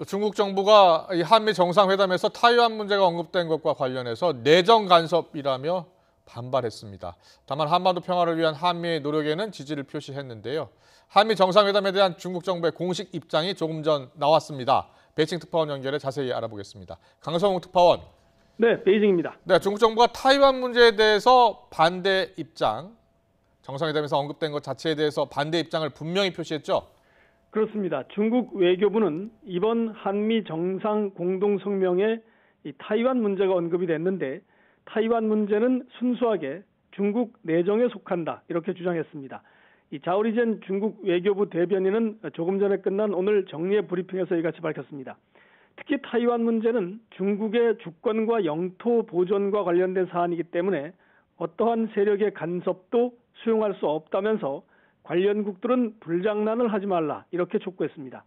중국 정부가 이 한미 정상회담에서 타이완 문제가 언급된 것과 관련해서 내정 간섭이라며 반발했습니다. 다만 한반도 평화를 위한 한미의 노력에는 지지를 표시했는데요. 한미 정상회담에 대한 중국 정부의 공식 입장이 조금 전 나왔습니다. 베이징 특파원 연결해 자세히 알아보겠습니다. 강성웅 특파원. 네, 베이징입니다. 네, 중국 정부가 타이완 문제에 대해서 반대 입장, 정상회담에서 언급된 것 자체에 대해서 반대 입장을 분명히 표시했죠. 그렇습니다. 중국 외교부는 이번 한미 정상 공동성명에 이 타이완 문제가 언급이 됐는데 타이완 문제는 순수하게 중국 내정에 속한다 이렇게 주장했습니다. 이 자오리젠 중국 외교부 대변인은 조금 전에 끝난 오늘 정례 브리핑에서 이같이 밝혔습니다. 특히 타이완 문제는 중국의 주권과 영토 보존과 관련된 사안이기 때문에 어떠한 세력의 간섭도 수용할 수 없다면서 관련국들은 불장난을 하지 말라 이렇게 촉구했습니다.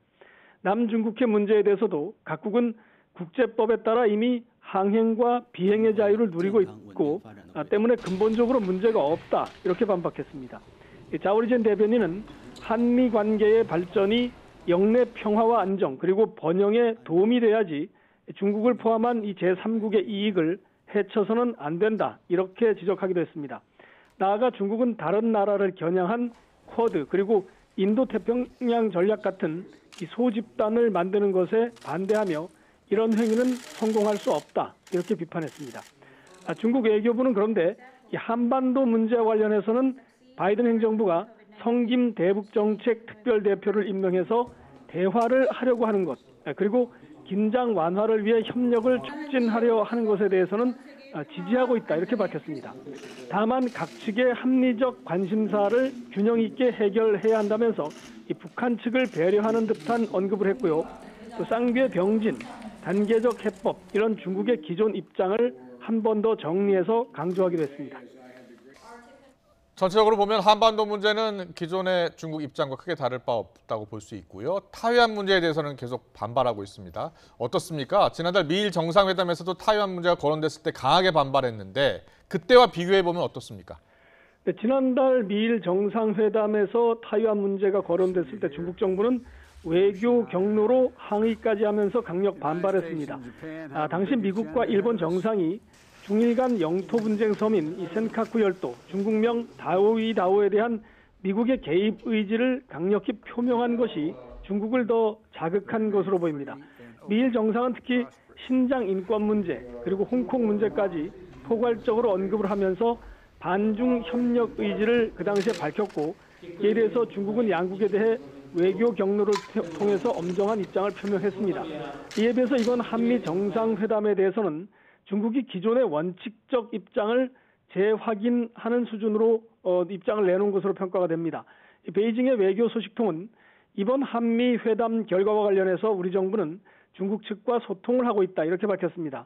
남중국해 문제에 대해서도 각국은 국제법에 따라 이미 항행과 비행의 자유를 누리고 있고 때문에 근본적으로 문제가 없다 이렇게 반박했습니다. 자오리젠 대변인은 한미 관계의 발전이 영내 평화와 안정 그리고 번영에 도움이 돼야지 중국을 포함한 이 제3국의 이익을 해쳐서는 안 된다 이렇게 지적하기도 했습니다. 나아가 중국은 다른 나라를 겨냥한 쿼드 그리고 인도태평양 전략 같은 이 소집단을 만드는 것에 반대하며 이런 행위는 성공할 수 없다 이렇게 비판했습니다. 중국 외교부는 그런데 이 한반도 문제와 관련해서는 바이든 행정부가 성김 대북정책 특별대표를 임명해서 대화를 하려고 하는 것 그리고 긴장 완화를 위해 협력을 촉진하려 하는 것에 대해서는 지지하고 있다 이렇게 밝혔습니다. 다만 각 측의 합리적 관심사를 균형 있게 해결해야 한다면서 이 북한 측을 배려하는 듯한 언급을 했고요. 또 쌍배 병진, 단계적 해법 이런 중국의 기존 입장을 한 번 더 정리해서 강조하기도 했습니다. 전체적으로 보면 한반도 문제는 기존의 중국 입장과 크게 다를 바 없다고 볼 수 있고요. 타이완 문제에 대해서는 계속 반발하고 있습니다. 어떻습니까? 지난달 미일 정상회담에서도 타이완 문제가 거론됐을 때 강하게 반발했는데 그때와 비교해보면 어떻습니까? 네, 지난달 미일 정상회담에서 타이완 문제가 거론됐을 때 중국 정부는 외교 경로로 항의까지 하면서 강력 반발했습니다. 당시 미국과 일본 정상이 중일 간 영토 분쟁 섬인 이 센카쿠 열도, 중국명 다오이다오에 대한 미국의 개입 의지를 강력히 표명한 것이 중국을 더 자극한 것으로 보입니다. 미일 정상은 특히 신장 인권 문제 그리고 홍콩 문제까지 포괄적으로 언급을 하면서 반중 협력 의지를 그 당시에 밝혔고 이에 대해서 중국은 양국에 대해 외교 경로를 통해서 엄정한 입장을 표명했습니다. 이에 비해서 이번 한미 정상회담에 대해서는 중국이 기존의 원칙적 입장을 재확인하는 수준으로 입장을 내놓은 것으로 평가가 됩니다. 베이징의 외교 소식통은 이번 한미 회담 결과와 관련해서 우리 정부는 중국 측과 소통을 하고 있다 이렇게 밝혔습니다.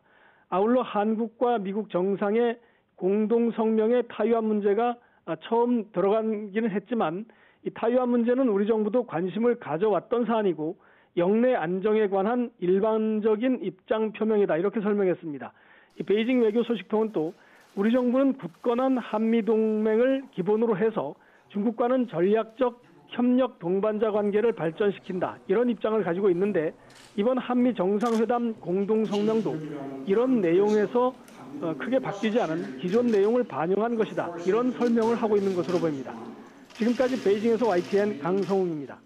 아울러 한국과 미국 정상의 공동 성명에 타이완 문제가 처음 들어가기는 했지만 이 타이완 문제는 우리 정부도 관심을 가져왔던 사안이고 영내 안정에 관한 일반적인 입장 표명이다 이렇게 설명했습니다. 이 베이징 외교 소식통은 또 우리 정부는 굳건한 한미동맹을 기본으로 해서 중국과는 전략적 협력 동반자 관계를 발전시킨다 이런 입장을 가지고 있는데 이번 한미 정상회담 공동성명도 이런 내용에서 크게 바뀌지 않은 기존 내용을 반영한 것이다 이런 설명을 하고 있는 것으로 보입니다. 지금까지 베이징에서 YTN 강성웅입니다.